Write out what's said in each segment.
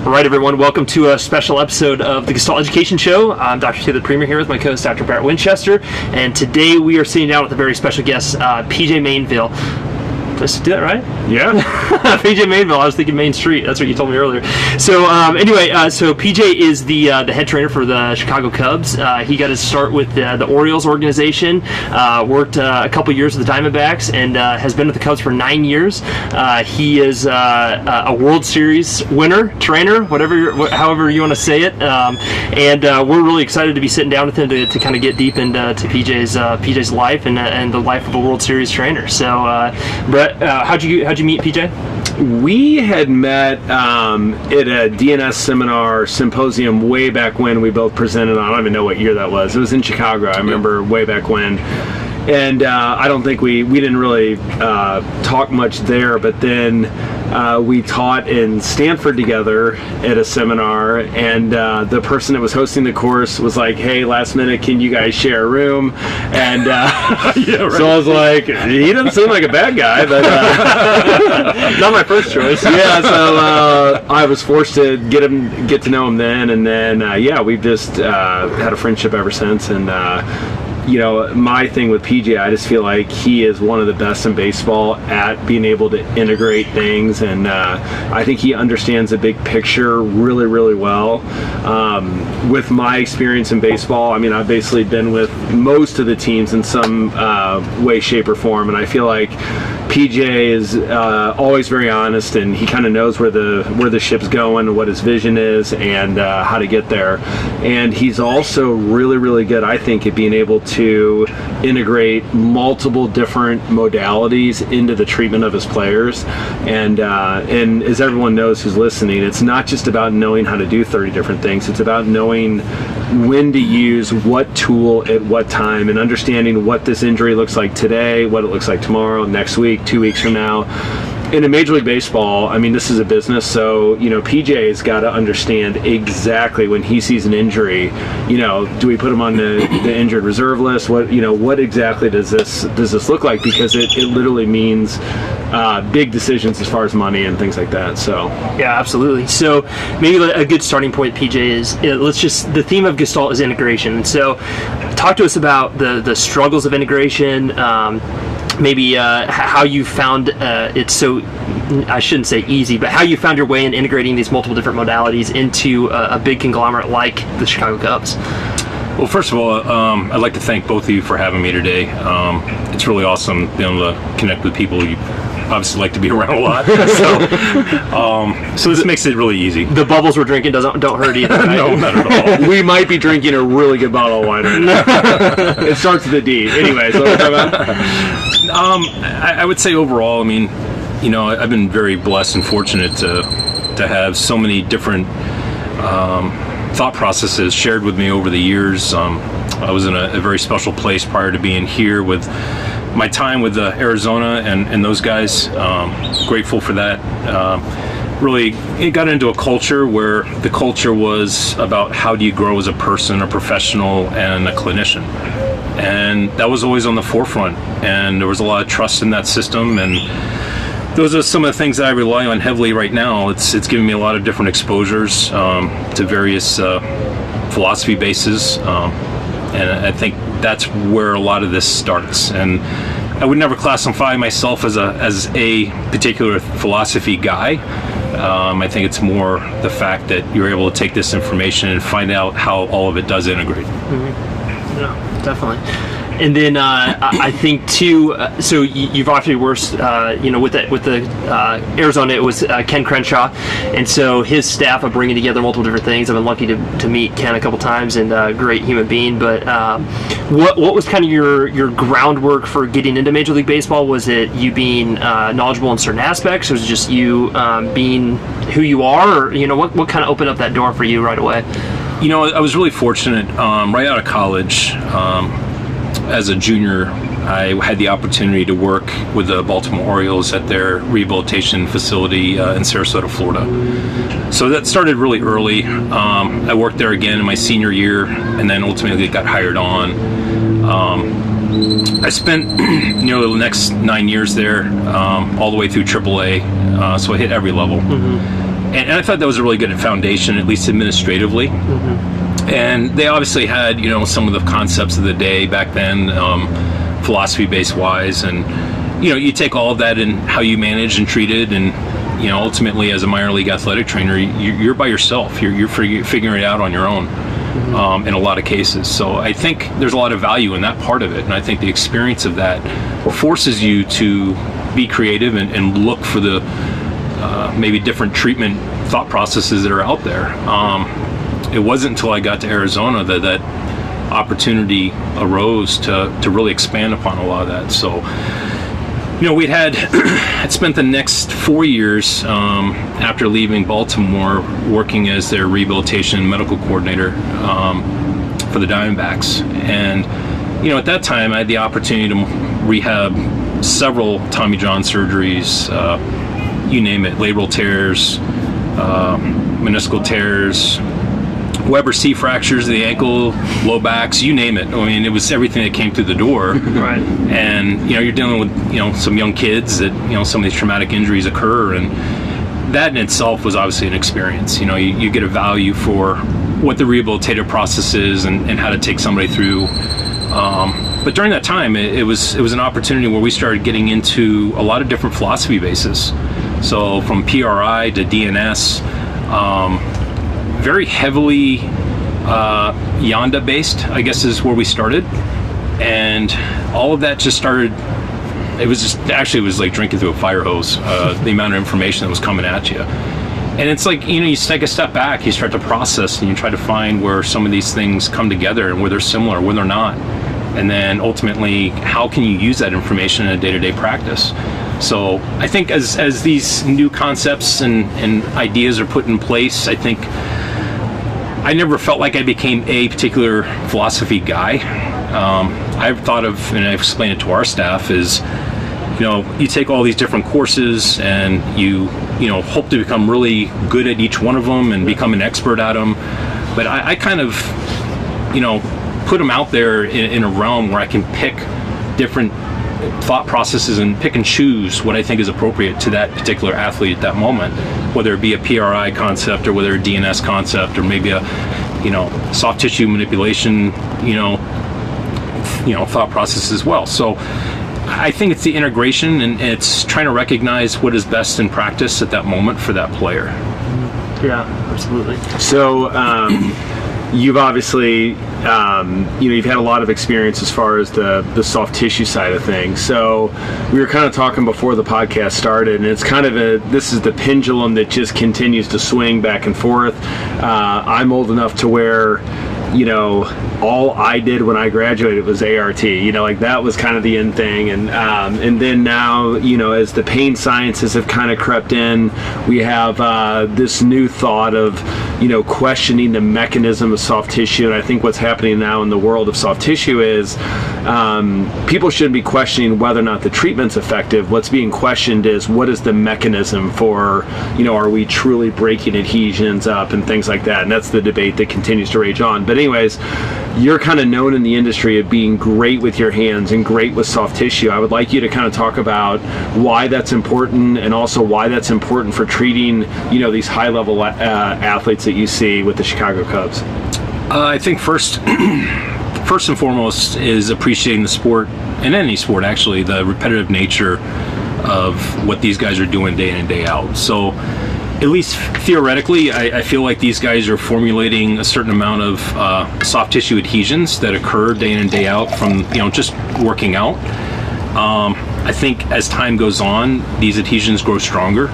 All right, everyone, welcome to a special episode of the Gestalt Education Show. I'm Dr. Taylor Premier here with my co-host, Dr. Barrett Winchester, and today we are sitting down with a very special guest, PJ Mainville. Did I do that right? Yeah. PJ Mainville. I was thinking Main Street. That's what you told me earlier. So so PJ is the head trainer for the Chicago Cubs. He got his start with the Orioles organization, worked a couple years with the Diamondbacks, and has been with the Cubs for 9 years. He is a World Series winner, trainer, however you want to say it. And we're really excited to be sitting down with him to kind of get deep into PJ's life and the life of a World Series trainer. So, Brett, how'd you meet PJ? We had met at a DNS symposium way back when. We both presented on, I don't even know what year that was. It was in Chicago, I remember, way back when. And I don't think we didn't really talk much there, but then we taught in Stanford together at a seminar, and the person that was hosting the course was like, hey, last minute, can you guys share a room? And yeah, right. So I was like, he doesn't seem like a bad guy, but not my first choice. Yeah, so I was forced to get to know him then, and then yeah, we've just had a friendship ever since. And you know, my thing with PJ, I just feel like he is one of the best in baseball at being able to integrate things, and I think he understands the big picture really, really well. With my experience in baseball, I mean, I've basically been with most of the teams in some way, shape, or form, and I feel like PJ is always very honest, and he kind of knows where the ship's going, what his vision is, and how to get there. And he's also really, really good, I think, at being able to integrate multiple different modalities into the treatment of his players. And as everyone knows who's listening, it's not just about knowing how to do 30 different things. It's about knowing when to use what tool at what time, and understanding what this injury looks like today, what it looks like tomorrow, next week, 2 weeks from now. In Major League Baseball, I mean, this is a business, so, you know, PJ's got to understand exactly when he sees an injury, you know, do we put him on the injured reserve list? What exactly does this look like? Because it literally means big decisions as far as money and things like that. So yeah, absolutely. So maybe a good starting point, PJ, is the theme of Gestalt is integration. And so talk to us about the struggles of integration. Maybe how you found it so, I shouldn't say easy, but how you found your way in integrating these multiple different modalities into a big conglomerate like the Chicago Cubs. Well, first of all, I'd like to thank both of you for having me today. It's really awesome being able to connect with people you obviously like to be around a lot. So this makes it really easy. The bubbles we're drinking don't hurt either, right? No, not at all. We might be drinking a really good bottle of wine right now. It starts with a D. Anyways, what we're talking about? I would say overall, I mean, you know, I've been very blessed and fortunate to have so many different thought processes shared with me over the years. I was in a very special place prior to being here with my time with Arizona and those guys. Grateful for that. Really, it got into a culture where the culture was about how do you grow as a person, a professional, and a clinician. And that was always on the forefront. And there was a lot of trust in that system. And those are some of the things that I rely on heavily right now. It's giving me a lot of different exposures to various philosophy bases. And I think that's where a lot of this starts. And I would never classify myself as a particular philosophy guy. I think it's more the fact that you're able to take this information and find out how all of it does integrate. Mm-hmm. Yeah, definitely. And then I think too. So you've obviously worked, with the Arizona. It was Ken Crenshaw, and so his staff of bringing together multiple different things. I've been lucky to meet Ken a couple times, and great human being. But what was kind of your groundwork for getting into Major League Baseball? Was it you being knowledgeable in certain aspects, or was it just you being who you are? Or what kind of opened up that door for you right away? You know, I was really fortunate. Right out of college. As a junior, I had the opportunity to work with the Baltimore Orioles at their rehabilitation facility in Sarasota, Florida. So that started really early. I worked there again in my senior year, and then ultimately got hired on. I spent nearly the next 9 years there, all the way through AAA, so I hit every level. Mm-hmm. and I thought that was a really good foundation, at least administratively. And they obviously had, some of the concepts of the day back then, philosophy-based wise, and you take all of that in how you manage and treat it, and ultimately as a minor league athletic trainer, you're by yourself. You're figuring it out on your own. In a lot of cases. So I think there's a lot of value in that part of it, and I think the experience of that forces you to be creative and look for the maybe different treatment thought processes that are out there. It wasn't until I got to Arizona that opportunity arose to really expand upon a lot of that. So we'd had spent the next 4 years after leaving Baltimore working as their rehabilitation medical coordinator for the Diamondbacks. And, at that time I had the opportunity to rehab several Tommy John surgeries, you name it, labral tears, meniscal tears, Weber C fractures of the ankle, low backs, you name it. I mean, it was everything that came through the door. Right. And, you're dealing with, some young kids that, some of these traumatic injuries occur. And that in itself was obviously an experience. You get a value for what the rehabilitative process is and how to take somebody through. But during that time, it was an opportunity where we started getting into a lot of different philosophy bases. So from PRI to DNS, very heavily Yanda based, I guess, is where we started, and all of that just started. It was like drinking through a fire hose. The amount of information that was coming at you, and it's like you take a step back, you start to process, and you try to find where some of these things come together and where they're similar, where they're not, and then ultimately how can you use that information in a day-to-day practice. So I think as these new concepts and ideas are put in place, I think I never felt like I became a particular philosophy guy. I've thought of, and I've explained it to our staff, is you take all these different courses and you hope to become really good at each one of them and become an expert at them. But I kind of put them out there in a realm where I can pick different thought processes and pick and choose what I think is appropriate to that particular athlete at that moment, whether it be a PRI concept or whether a DNS concept or maybe a soft tissue manipulation thought process as well. So I think it's the integration, and it's trying to recognize what is best in practice at that moment for that player. Yeah, absolutely. So you've obviously you've had a lot of experience as far as the soft tissue side of things. So we were kind of talking before the podcast started, and it's kind of this is the pendulum that just continues to swing back and forth. I'm old enough to where all I did when I graduated was ART. Like that was kind of the end thing, and then now as the pain sciences have kind of crept in, we have this new thought of questioning the mechanism of soft tissue. And I think what's happening now in the world of soft tissue is people shouldn't be questioning whether or not the treatment's effective. What's being questioned is what is the mechanism for are we truly breaking adhesions up and things like that. And that's the debate that continues to rage on. But anyways, you're kind of known in the industry of being great with your hands and great with soft tissue. I would like you to kind of talk about why that's important, and also why that's important for treating these high-level athletes that you see with the Chicago Cubs. I think first and foremost is appreciating the sport, and any sport actually, the repetitive nature of what these guys are doing day in and day out. So at least theoretically, I feel like these guys are formulating a certain amount of soft tissue adhesions that occur day in and day out from just working out. I think as time goes on, these adhesions grow stronger,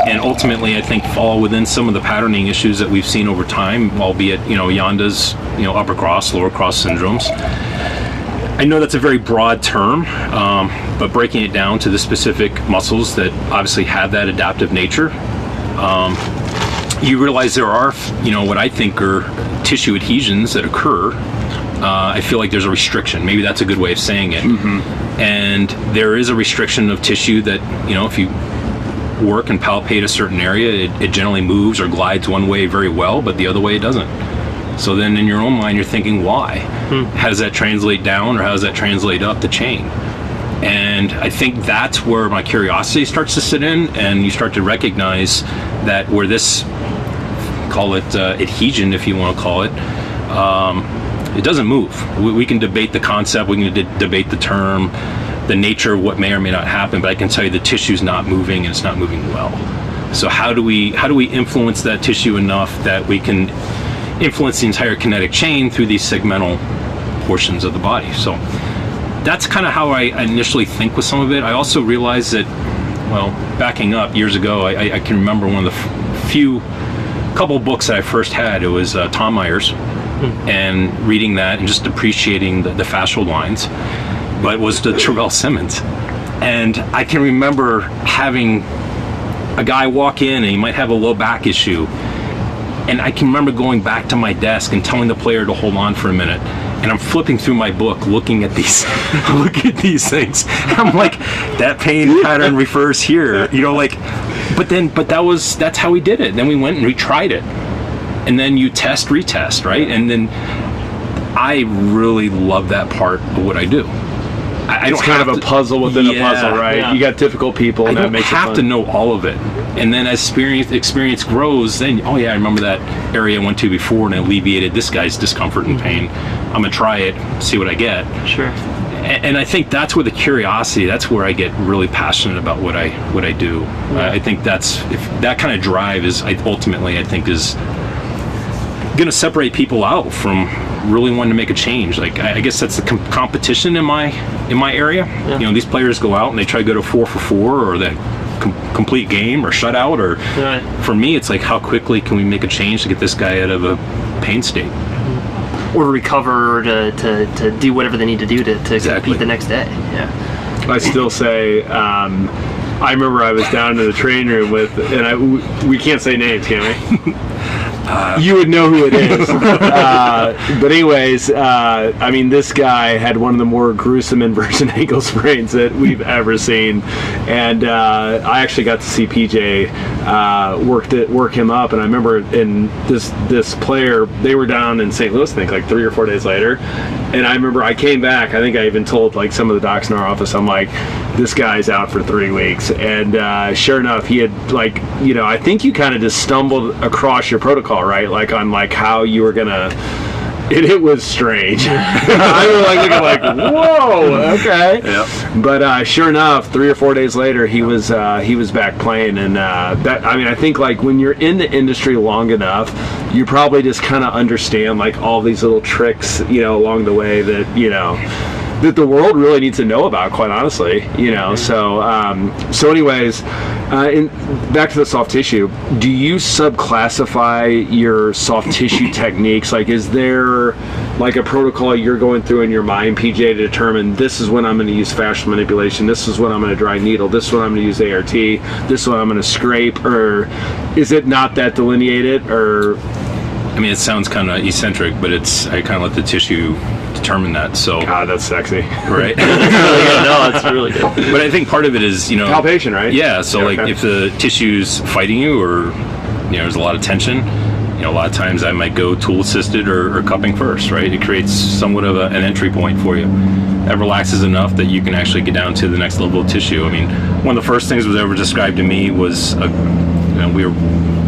and ultimately I think fall within some of the patterning issues that we've seen over time, albeit Yanda's upper cross, lower cross syndromes. I know that's a very broad term, but breaking it down to the specific muscles that obviously have that adaptive nature, you realize there are, what I think are tissue adhesions that occur. I feel like there's a restriction. Maybe that's a good way of saying it. Mm-hmm. And there is a restriction of tissue that, if you work and palpate a certain area, it generally moves or glides one way very well, but the other way it doesn't. So then in your own mind, you're thinking, why? How does that translate down, or how does that translate up the chain? And I think that's where my curiosity starts to sit in, and you start to recognize that where this, call it adhesion, if you want to call it, it doesn't move. We can debate the concept, we can debate the term, the nature of what may or may not happen, but I can tell you the tissue's not moving, and it's not moving well. So how do we influence that tissue enough that we can influence the entire kinetic chain through these segmental portions of the body? So that's kind of how I initially think with some of it. I also realized that, well, backing up years ago, I can remember one of the couple books that I first had. It was Tom Myers, and reading that and just appreciating the fascial lines. But it was the Travell Simmons. And I can remember having a guy walk in and he might have a low back issue. And I can remember going back to my desk and telling the player to hold on for a minute. And I'm flipping through my book, looking at these, things. And I'm like, that pain pattern refers here, But that's how we did it. Then we went and retried it, and then you retest, right? And then I really love that part of what I do. I It's don't kind have of a puzzle within a puzzle, right? Yeah. You got difficult people, and I that don't makes it have fun. to know all of it. And then as experience grows, then, oh yeah, I remember that area I went to before and it alleviated this guy's discomfort and pain. I'm gonna try it, see what I get. Sure. And I think that's where the curiosity, that's where I get really passionate about what I do. Yeah. I think if that kind of drive is ultimately, I think, is going to separate people out from really wanting to make a change. Like, I guess that's the competition in my area. Yeah. These players go out and they try to go to 4 for 4 or the complete game or shutout. Or Right. for me, it's like, how quickly can we make a change to get this guy out of a pain state? Or to recover, or to do whatever they need to do to Exactly. compete the next day. Yeah. I still say, I remember I was down in the training room we can't say names, can we? You would know who it is. But anyways, this guy had one of the more gruesome inversion ankle sprains that we've ever seen. And I actually got to see PJ work him up. And I remember in this player, they were down in St. Louis, I think, like 3 or 4 days later. And I remember I came back. I think I even told some of the docs in our office, I'm like, this guy's out for 3 weeks. And sure enough, he had I think you kind of just stumbled across your protocol, right? On how you were gonna. It was strange. I was looking whoa, okay. Yep. But sure enough, 3 or 4 days later, he was back playing, and I think when you're in the industry long enough, you probably just kind of understand all these little tricks, along the way that that the world really needs to know about, quite honestly, So anyways, back to the soft tissue. Do you subclassify your soft tissue techniques? Is there a protocol you're going through in your mind, PJ, to determine this is when I'm going to use fascial manipulation, this is when I'm going to dry needle, this is when I'm going to use ART, this is when I'm going to scrape, or is it not that delineated, or? It sounds kind of eccentric, but I kind of let the tissue determine that. So God, that's sexy, right? No, it's really good. But I think part of it is palpation, right? Yeah. So okay. If the tissue's fighting you, or there's a lot of tension, a lot of times I might go tool assisted or cupping first, right? It creates somewhat of an entry point for you. That relaxes enough that you can actually get down to the next level of tissue. One of the first things that was ever described to me was we were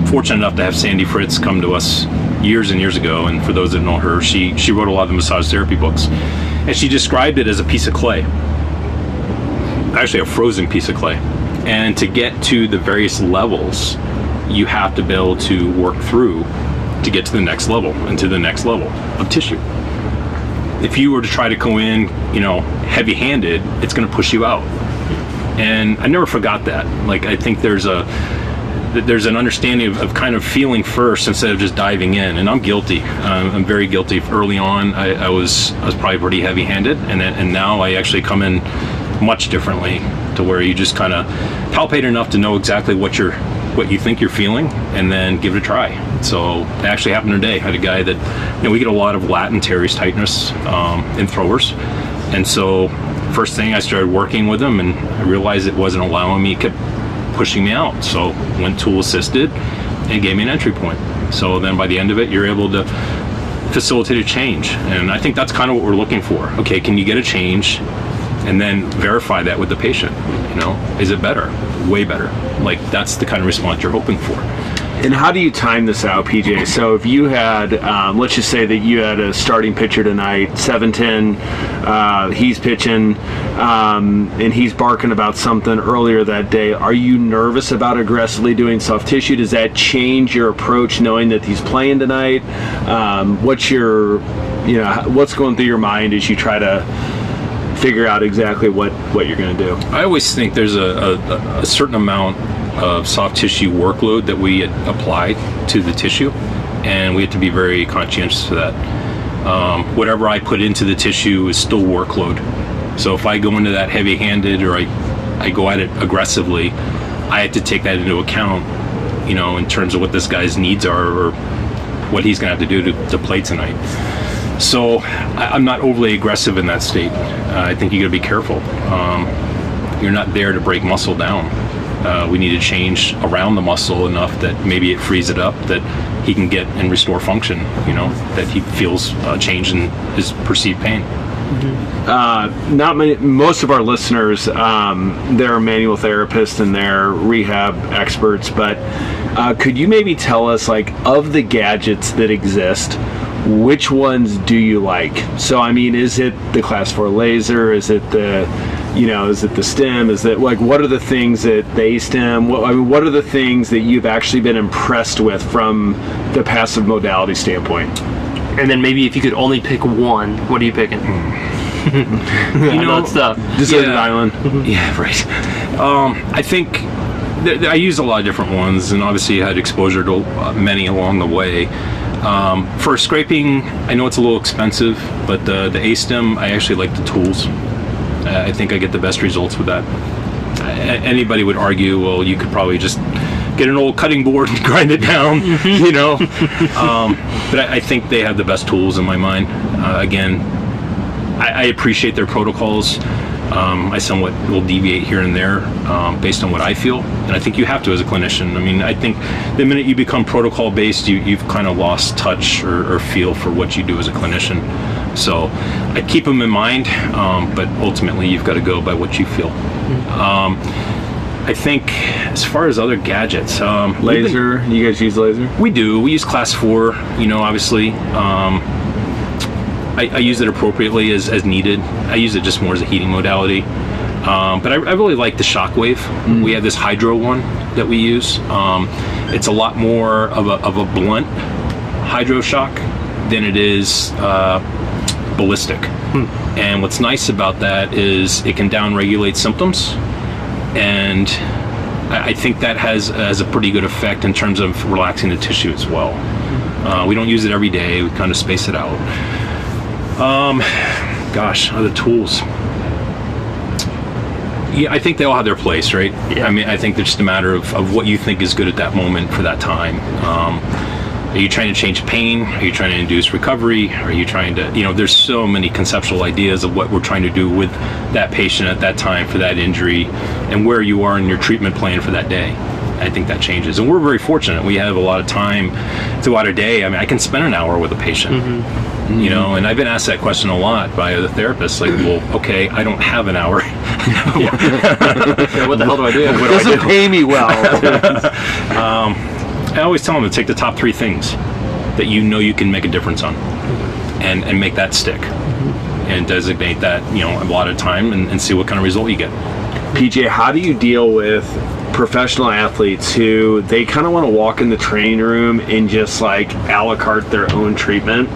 fortunate enough to have Sandy Fritz come to us years and years ago, and for those that know her, she wrote a lot of the massage therapy books, and she described it as a piece of clay, actually a frozen piece of clay, and to get to the various levels you have to be able to work through to get to the next level and to the next level of tissue. If you were to try to go in heavy-handed, it's going to push you out. And I never forgot that. I think there's an understanding of kind of feeling first instead of just diving in, and I'm guilty. I'm very guilty. Early on, I was probably pretty heavy-handed, and now I actually come in much differently, to where you just kind of palpate enough to know exactly what you think you're feeling, and then give it a try. So it actually happened today. I had a guy that we get a lot of latent teres tightness in throwers, and so first thing I started working with him, and I realized it wasn't allowing me. It kept pushing me out, so went tool assisted and gave me an entry point. So then by the end of it, you're able to facilitate a change, and I think that's kind of what we're looking for. Okay, can you get a change and then verify that with the patient. Is it better? Way better. Like, that's the kind of response you're hoping for. And how do you time this out, PJ? So if you had, let's just say that you had a starting pitcher tonight, 7-10, he's pitching, and he's barking about something earlier that day. Are you nervous about aggressively doing soft tissue? Does that change your approach knowing that he's playing tonight? What's going through your mind as you try to figure out exactly what you're going to do? I always think there's a certain amount of soft tissue workload that we apply to the tissue, and we have to be very conscientious of that. Whatever I put into the tissue is still workload. So if I go into that heavy-handed, or I go at it aggressively, I have to take that into account, in terms of what this guy's needs are, or what he's going to have to do to play tonight. So I'm not overly aggressive in that state. I think you got to be careful. You're not there to break muscle down. We need to change around the muscle enough that maybe it frees it up, that he can get and restore function, that he feels a change in his perceived pain. Most of our listeners, they're manual therapists and they're rehab experts, but could you maybe tell us, like, of the gadgets that exist, which ones do you like? So, I mean, is it the Class 4 laser? Is it the stem? Is it, like, what are the things that they stem? What are the things that you've actually been impressed with from the passive modality standpoint? And then maybe if you could only pick one, what are you picking? I know it's tough. Deserted Island. Yeah, right. I think I used a lot of different ones, and obviously I had exposure to many along the way. For scraping, I know it's a little expensive, but the A-stem, I actually like the tools. I think I get the best results with that. Anybody would argue, well, you could probably just get an old cutting board and grind it down, but I think they have the best tools in my mind. Again, I appreciate their protocols. I somewhat will deviate here and there based on what I feel, and I think you have to as a clinician. I mean, I think the minute you become protocol based, you've kind of lost touch or feel for what you do as a clinician. So I keep them in mind, but ultimately you've got to go by what you feel. I think as far as other gadgets, laser. You guys use laser? We do. We use Class 4. Obviously. I use it appropriately as needed. I use it just more as a heating modality. But I really like the Shockwave. We have this Hydro one that we use. It's a lot more of a blunt hydro shock than it is ballistic. And what's nice about that is it can down-regulate symptoms, and I think that has a pretty good effect in terms of relaxing the tissue as well. We don't use it every day. We kind of space it out. Other tools. Yeah, I think they all have their place, right? Yeah. I mean, I think it's just a matter of what you think is good at that moment for that time. Are you trying to change pain? Are you trying to induce recovery? Are you trying to, there's so many conceptual ideas of what we're trying to do with that patient at that time for that injury, and where you are in your treatment plan for that day. I think that changes. And we're very fortunate. We have a lot of time throughout a day. I mean, I can spend an hour with a patient. And I've been asked that question a lot by other therapists, like, well, okay, I don't have an hour. What the hell do I do? It doesn't pay me well. I always tell them to take the top 3 things that you can make a difference on, and make that stick, and designate that, a lot of time, and see what kind of result you get. PJ, how do you deal with professional athletes who they kind of want to walk in the training room and just like a la carte their own treatment?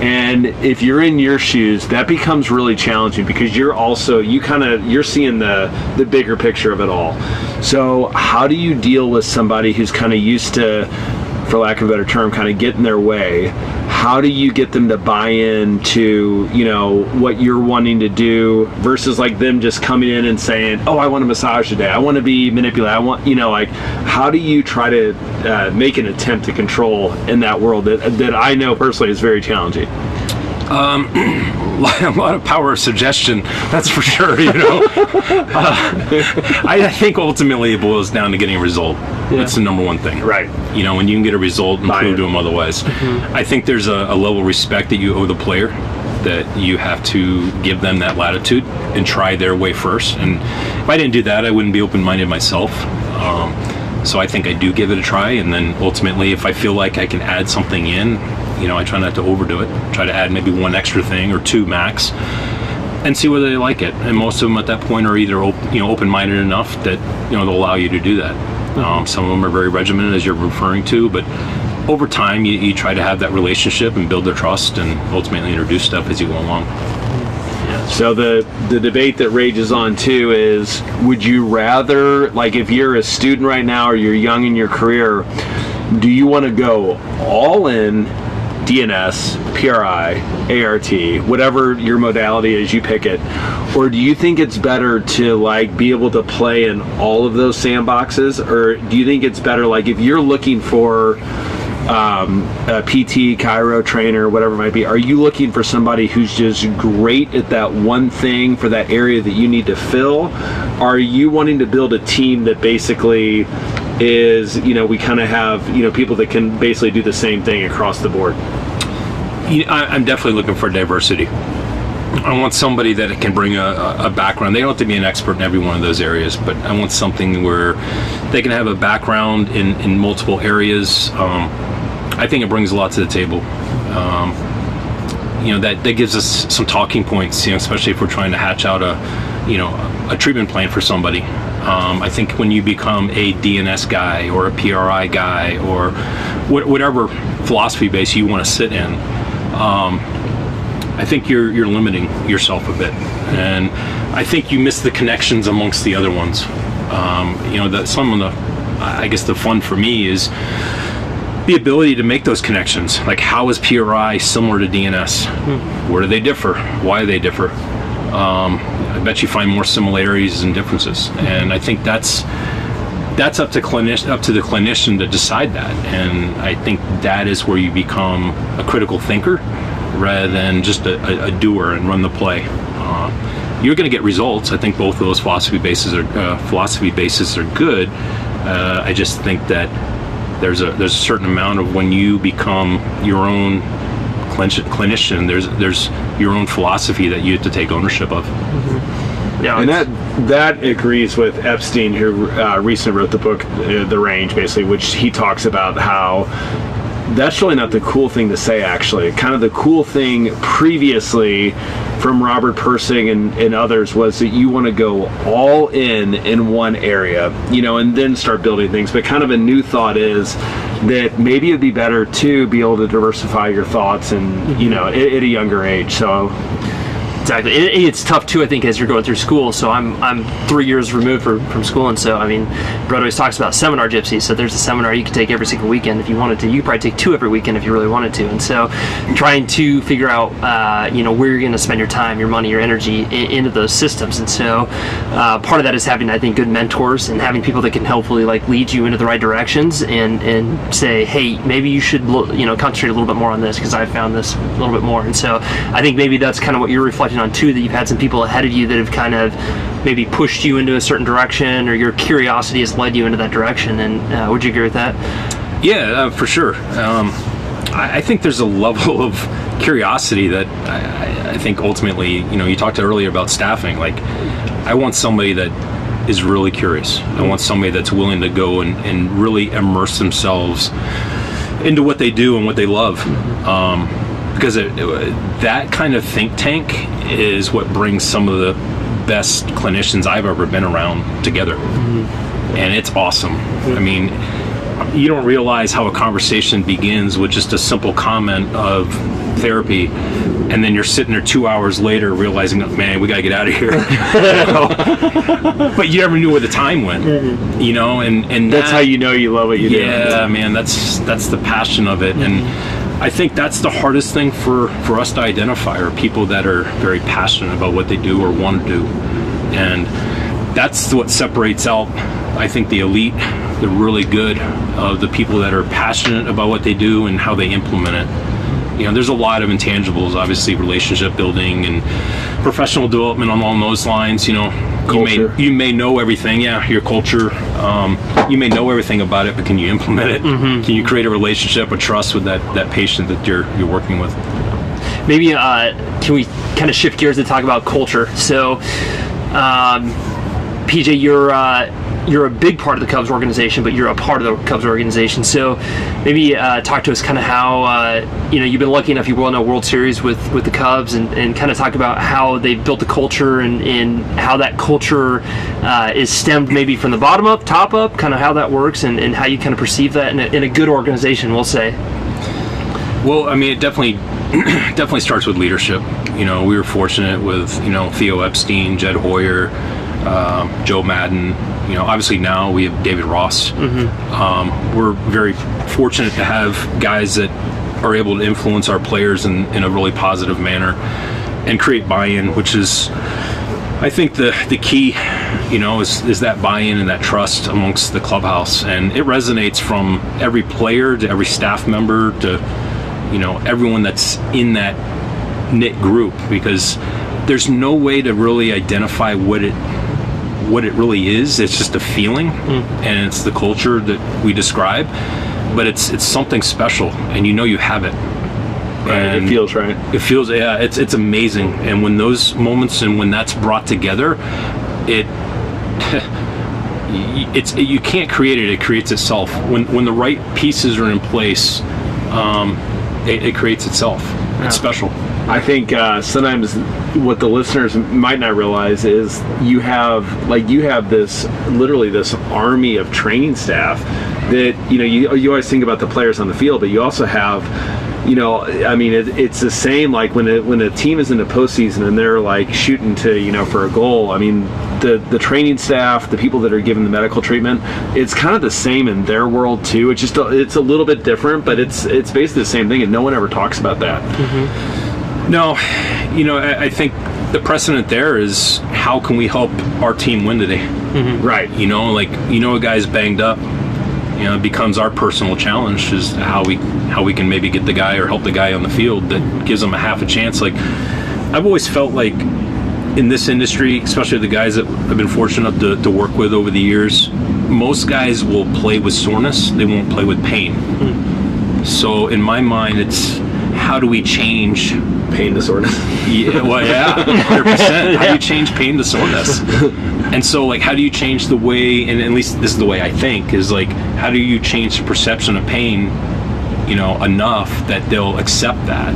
And if you're in your shoes, that becomes really challenging, because you're seeing the bigger picture of it all. So how do you deal with somebody who's kind of used to, for lack of a better term, kind of get in their way? How do you get them to buy in to, what you're wanting to do, versus like them just coming in and saying, oh, I want a massage today, I want to be manipulated, I want, how do you try to make an attempt to control in that world that I know personally is very challenging? A lot of power of suggestion, that's for sure. I think ultimately it boils down to getting a result. That's the number one thing, right? When you can get a result and prove to them otherwise. I think there's a level of respect that you owe the player, that you have to give them that latitude and try their way first. And if I didn't do that, I wouldn't be open-minded myself. So I think I do give it a try, and then ultimately, if I feel like I can add something in, I try not to overdo it. Try to add maybe one extra thing or two max, and see whether they like it. And most of them at that point are either open-minded enough that they'll allow you to do that. Some of them are very regimented, as you're referring to, but over time you try to have that relationship and build their trust, and ultimately introduce stuff as you go along. So the debate that rages on too is, would you rather, like if you're a student right now or you're young in your career, do you want to go all in DNS, PRI, ART, whatever your modality is, you pick it, or do you think it's better to like be able to play in all of those sandboxes? Or do you think it's better, like if you're looking for a PT, chiro trainer, whatever it might be, are you looking for somebody who's just great at that one thing for that area that you need to fill? Are you wanting to build a team that basically is, we kind of have, people that can basically do the same thing across the board? I'm definitely looking for diversity. I want somebody that can bring a background. They don't have to be an expert in every one of those areas, but I want something where they can have a background in multiple areas. I think it brings a lot to the table. That gives us some talking points, especially if we're trying to hatch out a treatment plan for somebody. I think when you become a DNS guy or a PRI guy or whatever philosophy base you want to sit in, I think you're limiting yourself a bit, and I think you miss the connections amongst the other ones. That some of the fun for me is the ability to make those connections. Like, how is PRI similar to DNS? Where do they differ? Why do they differ? I bet you find more similarities than differences, and I think that's up to the clinician to decide that. And I think that is where you become a critical thinker rather than just a doer and run the play. You're going to get results. I think both of those philosophy bases are good. I just think that there's a certain amount of when you become your own clinician, there's your own philosophy that you have to take ownership of. Yeah, and that agrees with Epstein, who recently wrote the book The Range, basically, which he talks about how that's really not the cool thing to say, actually. Kind of the cool thing previously from Robert Persing and others was that you want to go all in one area, and then start building things. But kind of a new thought is that maybe it'd be better to be able to diversify your thoughts and, at a younger age. So Exactly. It's tough too, I think, as you're going through school. So I'm 3 years removed from school, and so Brett always talks about seminar gypsies. So there's a seminar you can take every single weekend if you wanted to. You could probably take 2 every weekend if you really wanted to. And so trying to figure out where you're going to spend your time, your money, your energy into those systems. And so part of that is having, I think, good mentors and having people that can hopefully lead you into the right directions and say, hey, maybe you should concentrate a little bit more on this because I found this a little bit more. And so I think maybe that's kind of what you're reflecting on too, that you've had some people ahead of you that have kind of maybe pushed you into a certain direction, or your curiosity has led you into that direction. And would you agree with that? Yeah, for sure. I think there's a level of curiosity that I think ultimately, you talked earlier about staffing. I want somebody that is really curious. I want somebody that's willing to go and really immerse themselves into what they do and what they love. Because that kind of think tank is what brings some of the best clinicians I've ever been around together. And it's awesome. I mean, you don't realize how a conversation begins with just a simple comment of therapy, and then you're sitting there 2 hours later realizing, man, we gotta get out of here. But you never knew where the time went. And that's how you know you love what you do. Yeah, man, that's the passion of it. And I think that's the hardest thing for us to identify, are people that are very passionate about what they do or want to do. And that's what separates out, I think, the elite, the really good, the people that are passionate about what they do and how they implement it. There's a lot of intangibles, obviously, relationship building and professional development along those lines. Culture. You may know everything, your culture. You may know everything about it, but can you implement it? Can you create a relationship, a trust with that patient that you're working with? maybe can we kind of shift gears and talk about culture? So, PJ, you're a big part of the Cubs organization, but you're a part of the Cubs organization. So maybe talk to us kind of how, you've been lucky enough, you won a World Series with the Cubs, and kind of talk about how they built the culture and how that culture is stemmed maybe from the bottom up, top up, kind of how that works, and how you kind of perceive that in a good organization, we'll say. Well, I mean, it definitely starts with leadership. We were fortunate with, Theo Epstein, Jed Hoyer, Joe Madden. Obviously now we have David Ross. We're very fortunate to have guys that are able to influence our players in a really positive manner and create buy-in, which is, I think, the key, is that buy-in and that trust amongst the clubhouse. And it resonates from every player to every staff member to, everyone that's in that knit group, because there's no way to really identify what it really is. It's just a feeling, and it's the culture that we describe, but it's something special, and you have it. And it feels right. It feels, yeah, it's amazing. And when those moments and when that's brought together, you can't create it. It creates itself. When the right pieces are in place, it creates itself. Yeah. It's special. I think sometimes what the listeners might not realize is you have this army of training staff that you always think about the players on the field, but you also have it's the same like when a team is in the postseason and they're like shooting to for a goal. I mean, the training staff, the people that are giving the medical treatment, it's kind of the same in their world too. It's just it's a little bit different, but it's basically the same thing, and no one ever talks about that. No, I think the precedent there is how can we help our team win today? Right. A guy's banged up. It becomes our personal challenge is how we can maybe get the guy or help the guy on the field that gives them a half a chance. Like, I've always felt like in this industry, especially the guys that I've been fortunate enough to work with over the years, most guys will play with soreness. They won't play with pain. So in my mind, it's how do we change pain to soreness? Yeah, well, yeah, 100%. How do you change pain to soreness? And so, how do you change the way, and at least this is the way I think, is how do you change the perception of pain, enough that they'll accept that?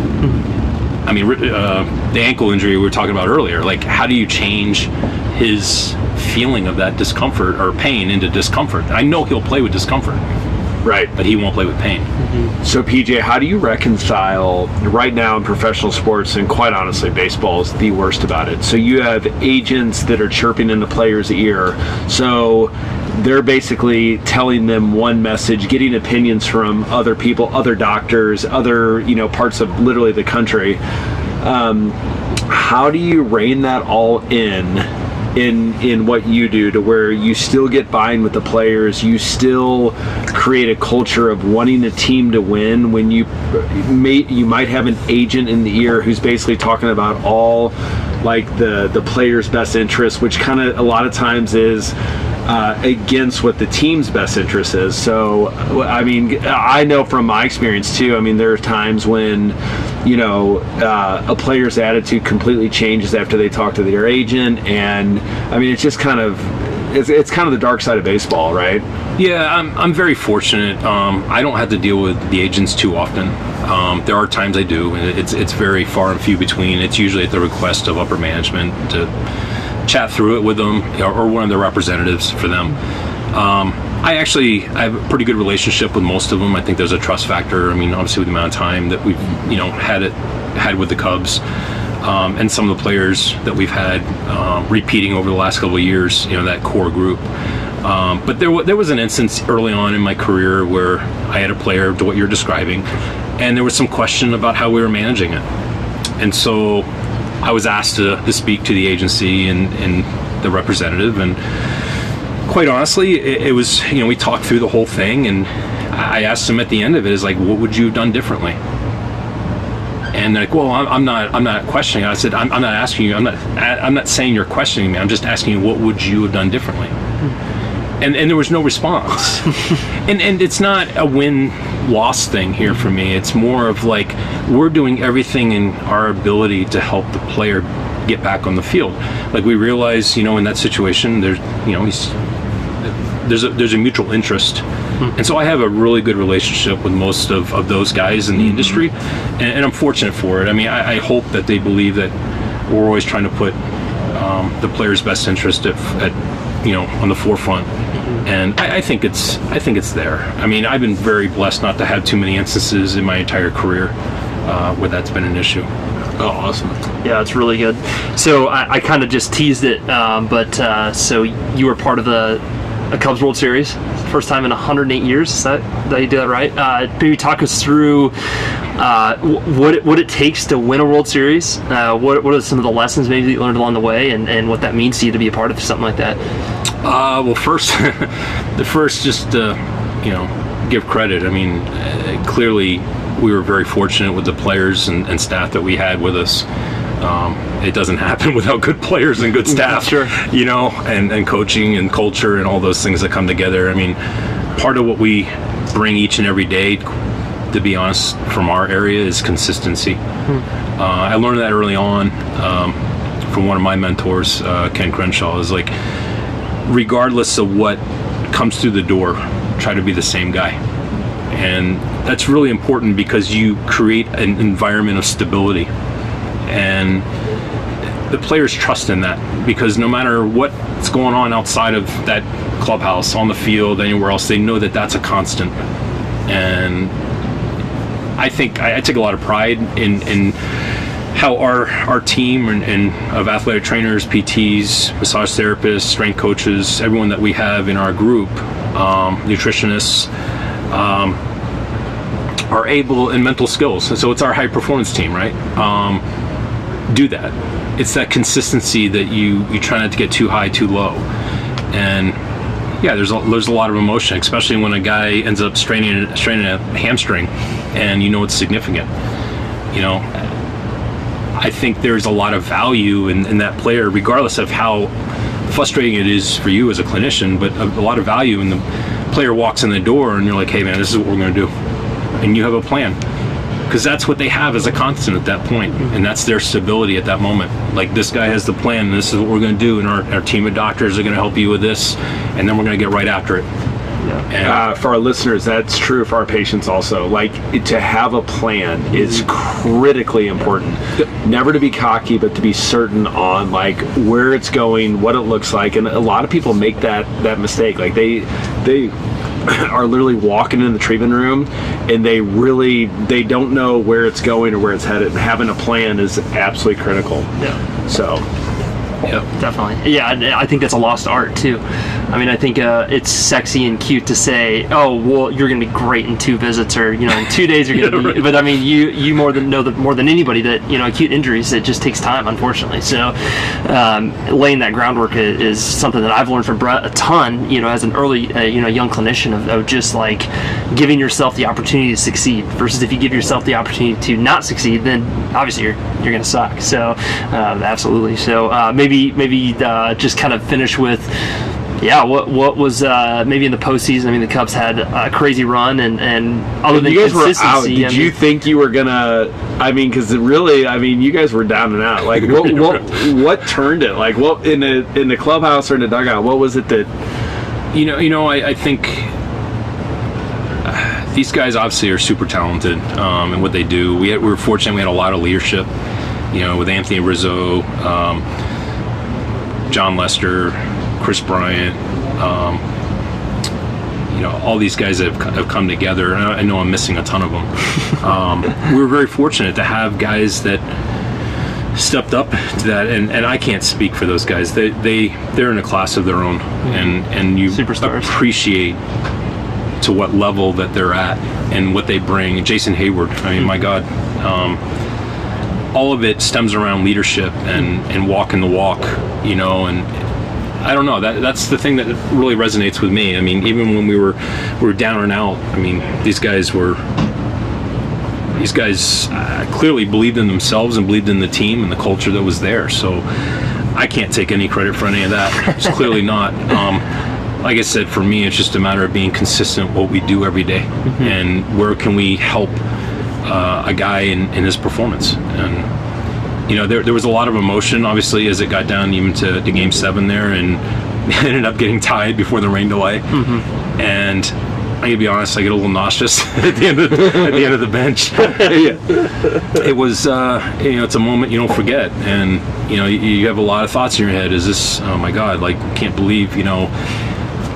I mean, the ankle injury we were talking about earlier, how do you change his feeling of that discomfort or pain into discomfort? I know he'll play with discomfort. Right. But he won't play with pain. So, PJ, how do you reconcile right now in professional sports, and quite honestly, baseball is the worst about it. So you have agents that are chirping in the player's ear. So they're basically telling them one message, getting opinions from other people, other doctors, other, parts of literally the country. How do you rein that all in what you do to where you still get buy-in with the players, you still create a culture of wanting the team to win when you might have an agent in the ear who's basically talking about all the player's best interest, which kind of a lot of times is against what the team's best interest is. So, I mean, I know from my experience too, I mean, there are times when, a player's attitude completely changes after they talk to their agent. And I mean, it's just kind of, it's kind of the dark side of baseball, right? Yeah, I'm very fortunate. I don't have to deal with the agents too often. There are times I do, and it's very far and few between. It's usually at the request of upper management to chat through it with them or one of the representatives for them. I have a pretty good relationship with most of them. I think there's a trust factor. I mean, obviously with the amount of time that we've had with the Cubs, and some of the players that we've had repeating over the last couple of years, that core group. But there was an instance early on in my career where I had a player to what you're describing, and there was some question about how we were managing it. And so I was asked to speak to the agency and the representative, and quite honestly, it was, we talked through the whole thing, and I asked him at the end of it, what would you have done differently? And they're like, well, I'm not questioning. I said, I'm not asking you. I'm not saying you're questioning me. I'm just asking you, what would you have done differently? And there was no response. and it's not a win-loss thing here for me. It's more of we're doing everything in our ability to help the player get back on the field. Like, we realize, in that situation, there's a mutual interest. And so I have a really good relationship with most of those guys in the industry, and I'm fortunate for it. I mean, I hope that they believe that we're always trying to put the player's best interest at on the forefront. And I think it's there. I mean, I've been very blessed not to have too many instances in my entire career where that's been an issue. Oh, awesome. Yeah, it's really good. So I kind of just teased it, but so you were part of a Cubs World Series, first time in 108 years. Is that you did that right? Maybe talk us through what it takes to win a World Series. What are some of the lessons maybe that you learned along the way, and what that means to you to be a part of something like that? Well, first, just give credit. I mean, clearly we were very fortunate with the players and staff that we had with us. It doesn't happen without good players and good staff, Sure. And coaching and culture and all those things that come together. I mean, part of what we bring each and every day, to be honest, from our area is consistency. I learned that early on from one of my mentors, Ken Crenshaw, is like, regardless of what comes through the door, try to be the same guy. And that's really important because you create an environment of stability. And the players trust in that, because no matter what's going on outside of that clubhouse, on the field, anywhere else, they know that that's a constant. And I think I take a lot of pride in how our team and of athletic trainers, PTs, massage therapists, strength coaches, everyone that we have in our group, nutritionists, are able, and mental skills. And so it's our high performance team, right? Do that. It's that consistency that you try not to get too high, too low. And yeah, there's a lot of emotion, especially when a guy ends up straining a hamstring, and it's significant. I think there's a lot of value in that player, regardless of how frustrating it is for you as a clinician, but a lot of value. And the player walks in the door and you're like, hey man, this is what we're going to do. And you have a plan. Because that's what they have as a constant at that point, and that's their stability at that moment. Like, this guy has the plan, and this is what we're going to do, and our team of doctors are going to help you with this, and then we're going to get right after it. Yeah. For our listeners, that's true for our patients also. Like, to have a plan is critically important. Never to be cocky, but to be certain on like where it's going, what it looks like. And a lot of people make that mistake. Like, they are literally walking in the treatment room and they don't know where it's going or where it's headed. And having a plan is absolutely critical. Yeah. So Yep, definitely. Yeah, I think that's a lost art too. I mean, I think it's sexy and cute to say, "Oh, well, you're going to be great in 2 visits," or in 2 days you're going to be. Right. But I mean, you more than anybody that acute injuries, it just takes time, unfortunately. So, laying that groundwork is something that I've learned from Brett a ton. As an early young clinician of just like giving yourself the opportunity to succeed versus if you give yourself the opportunity to not succeed, then obviously you're going to suck. So, absolutely. So maybe just kind of finish with. Yeah, what was maybe in the postseason? I mean, the Cubs had a crazy run, and other than you guys consistency, were out. Did you think you were gonna? I mean, because you guys were down and out. Like, what turned it? Like, what in the clubhouse or in the dugout? What was it that? I think these guys obviously are super talented in what they do. We were fortunate; we had a lot of leadership. With Anthony Rizzo, John Lester, Chris Bryant, all these guys that have come together. And I know I'm missing a ton of them. We were very fortunate to have guys that stepped up to that, and I can't speak for those guys. They're in a class of their own, and you Superstars. Appreciate to what level that they're at and what they bring. Jason Hayward, I mean, my God. All of it stems around leadership and walking the walk, and I don't know, that's the thing that really resonates with me. I mean, even when we were down and out, I mean, these guys clearly believed in themselves and believed in the team and the culture that was there. So I can't take any credit for any of that. It's clearly not. Like I said, for me, it's just a matter of being consistent what we do every day, and where can we help a guy in his performance. And there was a lot of emotion, obviously, as it got down even to Game 7 there, and ended up getting tied before the rain delay. And I'm gonna be honest, I get a little nauseous at the end of the bench. It was, it's a moment you don't forget, and you have a lot of thoughts in your head. Is this? Oh my God! Like, can't believe,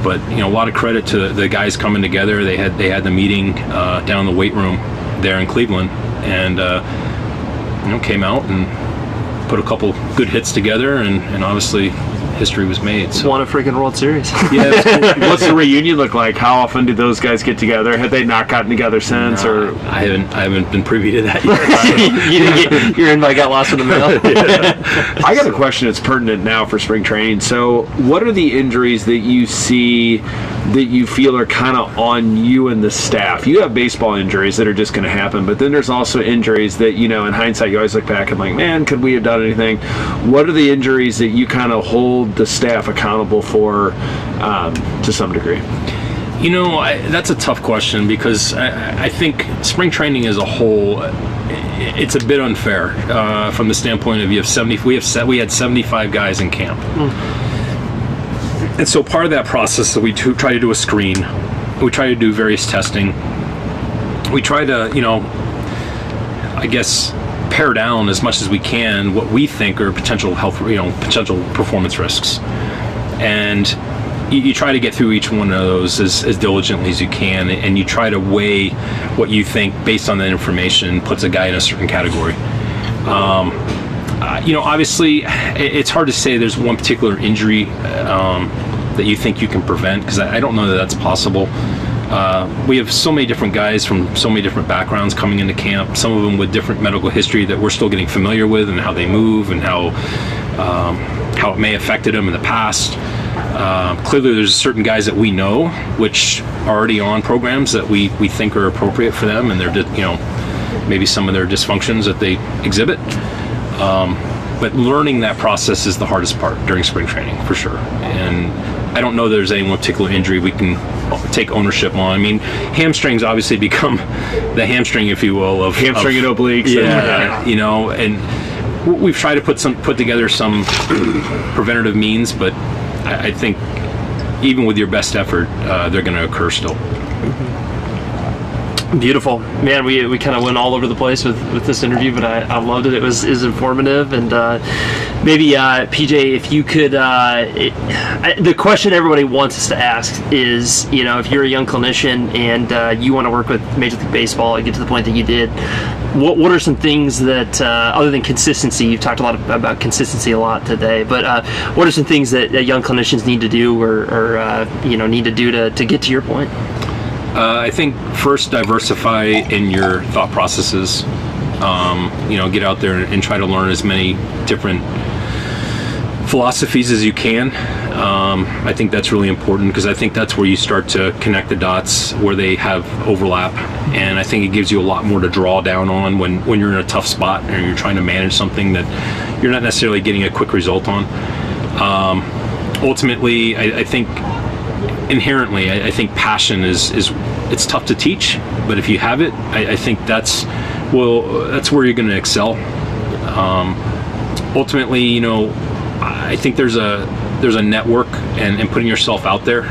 But a lot of credit to the guys coming together. They had the meeting down in the weight room there in Cleveland, and came out and put a couple good hits together, and obviously history was made. So. Won a freaking World Series. Yeah. What's the reunion look like? How often do those guys get together? Have they not gotten together since? No, or I haven't been privy to that yet. You didn't get, your invite got lost in the mail. I got a question that's pertinent now for spring training. So, what are the injuries that you see that you feel are kind of on you and the staff? You have baseball injuries that are just going to happen, but then there's also injuries that, in hindsight, you always look back and like, man, could we have done anything? What are the injuries that you kind of hold the staff accountable for to some degree? That's a tough question, because I think spring training as a whole, it's a bit unfair from the standpoint of we had 75 guys in camp. And so part of that process that we try to do a screen, we try to do various testing, we try to, I guess, pare down as much as we can what we think are potential potential performance risks. And you try to get through each one of those as diligently as you can, and you try to weigh what you think based on that information puts a guy in a certain category. Obviously, it's hard to say there's one particular injury that you think you can prevent, because I don't know that that's possible. We have so many different guys from so many different backgrounds coming into camp, some of them with different medical history that we're still getting familiar with, and how they move, and how it may have affected them in the past. Clearly, there's certain guys that we know which are already on programs that we think are appropriate for them, and they're maybe some of their dysfunctions that they exhibit. But learning that process is the hardest part during spring training, for sure. And I don't know there's any one particular injury we can take ownership on. I mean, hamstrings obviously become the hamstring, if you will, of hamstring and obliques. Yeah, and we've tried to put together some preventative means, but I think even with your best effort, they're going to occur still. Beautiful, man. We kind of went all over the place with this interview, but I loved it. It was informative, and maybe PJ, if you could, the question everybody wants us to ask is, if you're a young clinician and you want to work with Major League Baseball and get to the point that you did, what are some things that other than consistency? You've talked a lot about consistency a lot today, but what are some things that young clinicians need to do or need to do to get to your point? I think first, diversify in your thought processes. Get out there and try to learn as many different philosophies as you can. I think that's really important, because I think that's where you start to connect the dots where they have overlap, and I think it gives you a lot more to draw down on when you're in a tough spot and you're trying to manage something that you're not necessarily getting a quick result on. Ultimately, I think inherently, I think passion is it's tough to teach, but if you have it, I think that's where you're going to excel. Ultimately, I think there's a network and putting yourself out there.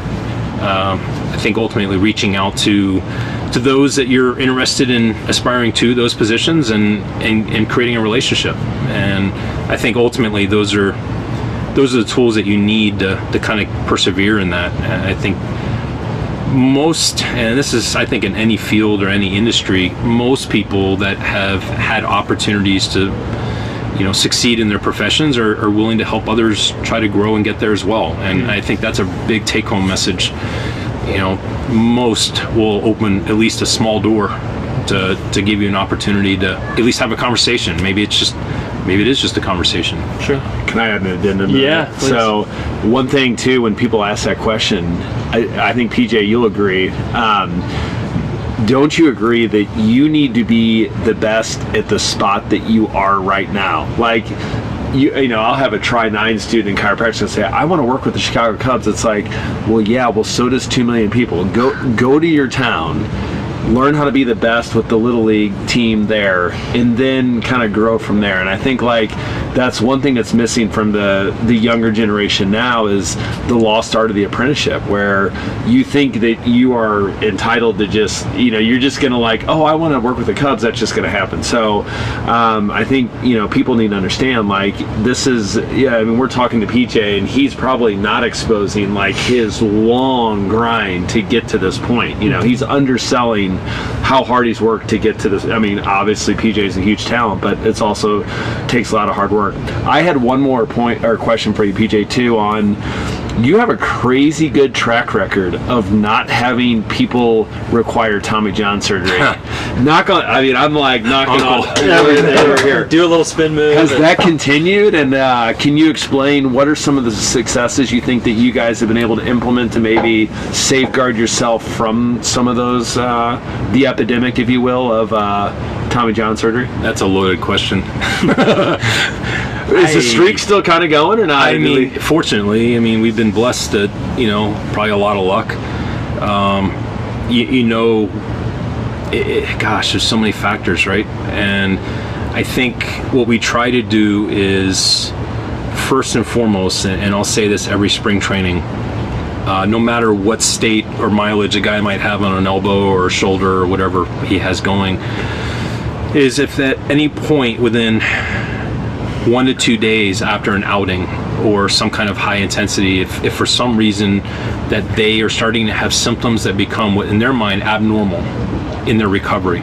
I think ultimately reaching out to those that you're interested in aspiring to those positions and creating a relationship. And I think ultimately those are the tools that you need to kind of persevere in that. And I think most, and this is I think in any field or any industry, most people that have had opportunities to succeed in their professions are willing to help others try to grow and get there as well. And I think that's a big take-home message. Most will open at least a small door to give you an opportunity to at least have a conversation. Maybe it is just a conversation. Sure. Can I add an addendum? Yeah. Please. So one thing too, when people ask that question, I think PJ, you'll agree. Don't you agree that you need to be the best at the spot that you are right now? Like, I'll have a Tri-9 student in chiropractic and say, I want to work with the Chicago Cubs. It's like, well, so does 2 million people. Go to your town learn how to be the best with the little league team there, and then kind of grow from there. And I think like that's one thing that's missing from the younger generation now is the lost art of the apprenticeship, where you think that you are entitled to just, you're just going to like, oh, I want to work with the Cubs, that's just going to happen. So I think, people need to understand, like, this is, we're talking to PJ, and he's probably not exposing like his long grind to get to this point. He's underselling how hard he's worked to get to this. I mean, obviously PJ is a huge talent, but it's also takes a lot of hard work. I had one more point or question for you, PJ, too, on you have a crazy good track record of not having people require Tommy John surgery. I'm like knocking on over here. Do a little spin move. Has that continued? And can you explain what are some of the successes you think that you guys have been able to implement to maybe safeguard yourself from some of those, the epidemic, if you will, of Tommy John surgery? That's a loaded question. Is the streak still kind of going or not? Fortunately, we've been blessed to, probably a lot of luck. Gosh, there's so many factors, right? And I think what we try to do is, first and foremost, and I'll say this every spring training, no matter what state or mileage a guy might have on an elbow or a shoulder or whatever he has going, is if at any point within 1 to 2 days after an outing or some kind of high intensity, if for some reason that they are starting to have symptoms that become, in their mind, abnormal in their recovery,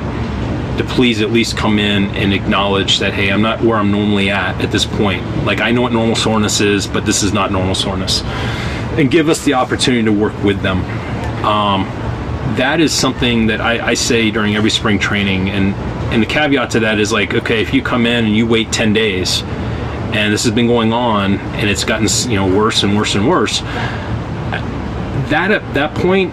to please at least come in and acknowledge that, hey, I'm not where I'm normally at this point. Like, I know what normal soreness is, but this is not normal soreness. And give us the opportunity to work with them. That is something that I say during every spring training, and the caveat to that is like, okay, if you come in and you wait 10 days and this has been going on and it's gotten worse and worse and worse, that at that point,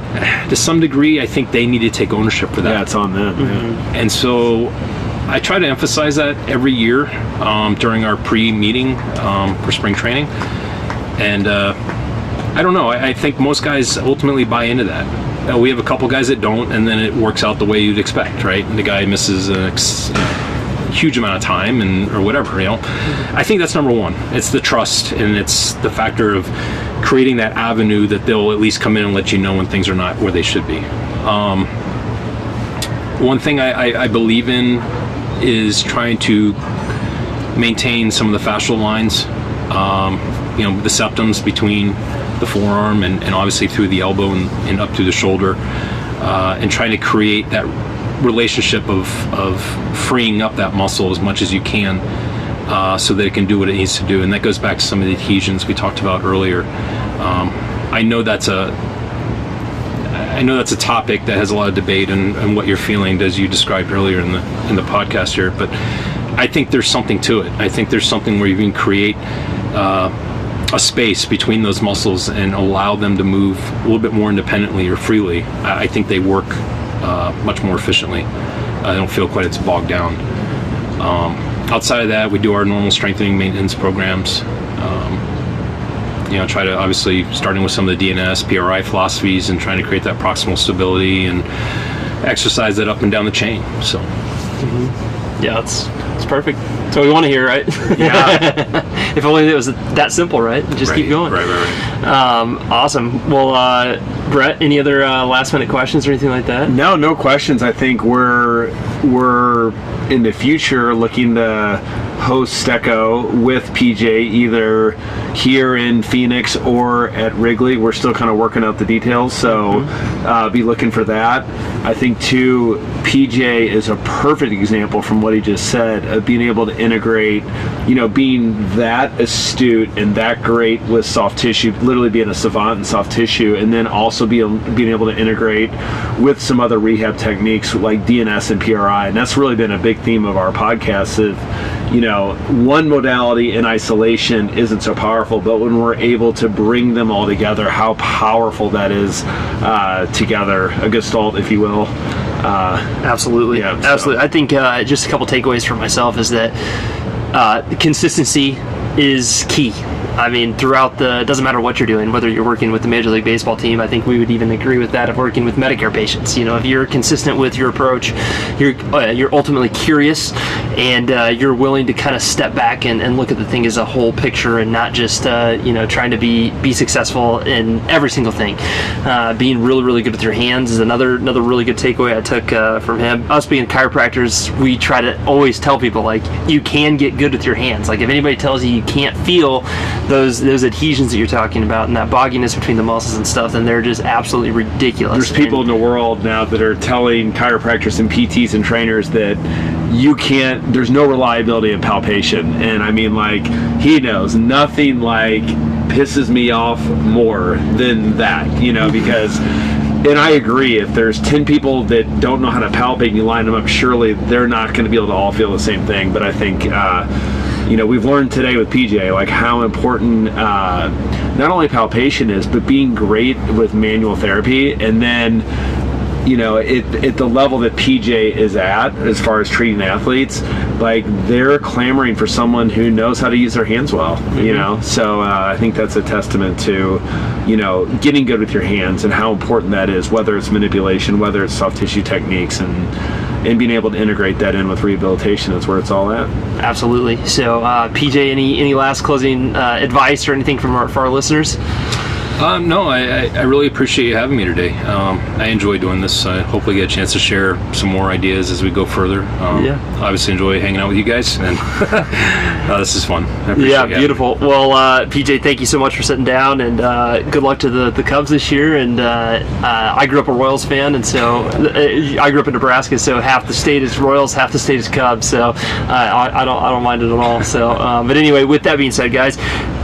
to some degree, I think they need to take ownership for that. Yeah, it's on them. Mm-hmm. And so I try to emphasize that every year during our pre-meeting for spring training. And I don't know, I think most guys ultimately buy into that. We have a couple guys that don't, and then it works out the way you'd expect, right? And the guy misses a huge amount of time or whatever, I think that's number one. It's the trust, and it's the factor of creating that avenue that they'll at least come in and let you know when things are not where they should be. One thing I believe in is trying to maintain some of the fascial lines, the septums between the forearm and obviously through the elbow and up through the shoulder, and trying to create that relationship of freeing up that muscle as much as you can, so that it can do what it needs to do. And that goes back to some of the adhesions we talked about earlier. I know that's a topic that has a lot of debate and what you're feeling, as you described earlier in the podcast here, but I think there's something to it. I think there's something where you can create a space between those muscles and allow them to move a little bit more independently or freely. I think they work much more efficiently. I don't feel quite it's bogged down. Outside of that, we do our normal strengthening maintenance programs. Try to, obviously, starting with some of the DNS, PRI philosophies, and trying to create that proximal stability and exercise that up and down the chain. So, yeah, it's perfect. That's what we want to hear, right? Yeah. If only it was that simple, right? Just keep going. Right. Awesome. Well, Brett, any other last minute questions or anything like that? No questions. I think we're in the future looking to host Stecco with PJ either here in Phoenix or at Wrigley. We're still kind of working out the details, so be looking for that. I think too, PJ is a perfect example from what he just said of being able to integrate, being that astute and that great with soft tissue, literally being a savant in soft tissue, and then also being able to integrate with some other rehab techniques like DNS and PRI. And that's really been a big theme of our podcast of, one modality in isolation isn't so powerful, but when we're able to bring them all together, how powerful that is together, a gestalt, if you will. Absolutely. Yeah, absolutely. I think just a couple takeaways for myself is that consistency is key. I mean, throughout it doesn't matter what you're doing, whether you're working with the Major League Baseball team. I think we would even agree with that of working with Medicare patients. If you're consistent with your approach, you're ultimately curious, and you're willing to kind of step back and look at the thing as a whole picture, and not just trying to be successful in every single thing. Being really, really good with your hands is another really good takeaway I took from him. Us being chiropractors, we try to always tell people, like, you can get good with your hands. Like, if anybody tells you can't feel those adhesions that you're talking about and that bogginess between the muscles and stuff, then they're just absolutely ridiculous. There's people in the world now that are telling chiropractors and PTs and trainers that there's no reliability in palpation. And I mean, like, he knows nothing like pisses me off more than that, because, and I agree, if there's 10 people that don't know how to palpate and you line them up, surely they're not going to be able to all feel the same thing. But I think we've learned today with PJ, like, how important not only palpation is, but being great with manual therapy. And then, at the level that PJ is at, as far as treating athletes, like, they're clamoring for someone who knows how to use their hands well, So I think that's a testament to, getting good with your hands and how important that is, whether it's manipulation, whether it's soft tissue techniques, and being able to integrate that in with rehabilitation is where it's all at. Absolutely. So, PJ, any last closing advice or anything for our listeners? No, I really appreciate you having me today. I enjoy doing this. I hopefully get a chance to share some more ideas as we go further. Obviously enjoy hanging out with you guys, and this is fun. I appreciate it. Beautiful. Well, PJ, thank you so much for sitting down, and good luck to the Cubs this year. And I grew up a Royals fan, and so I grew up in Nebraska, so half the state is Royals, half the state is Cubs. So I don't mind it at all. So, but anyway, with that being said, guys,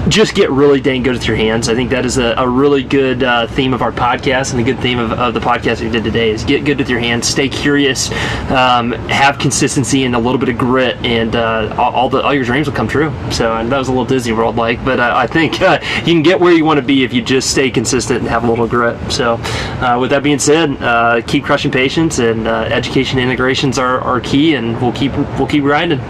just get really dang good with your hands. I think that is a really good theme of our podcast, and a good theme of the podcast we did today is get good with your hands, stay curious, have consistency and a little bit of grit, and all your dreams will come true. So, and that was a little Disney World like, but I think you can get where you want to be if you just stay consistent and have a little grit. So, with that being said, keep crushing patients, and education integrations are key, and we'll keep grinding.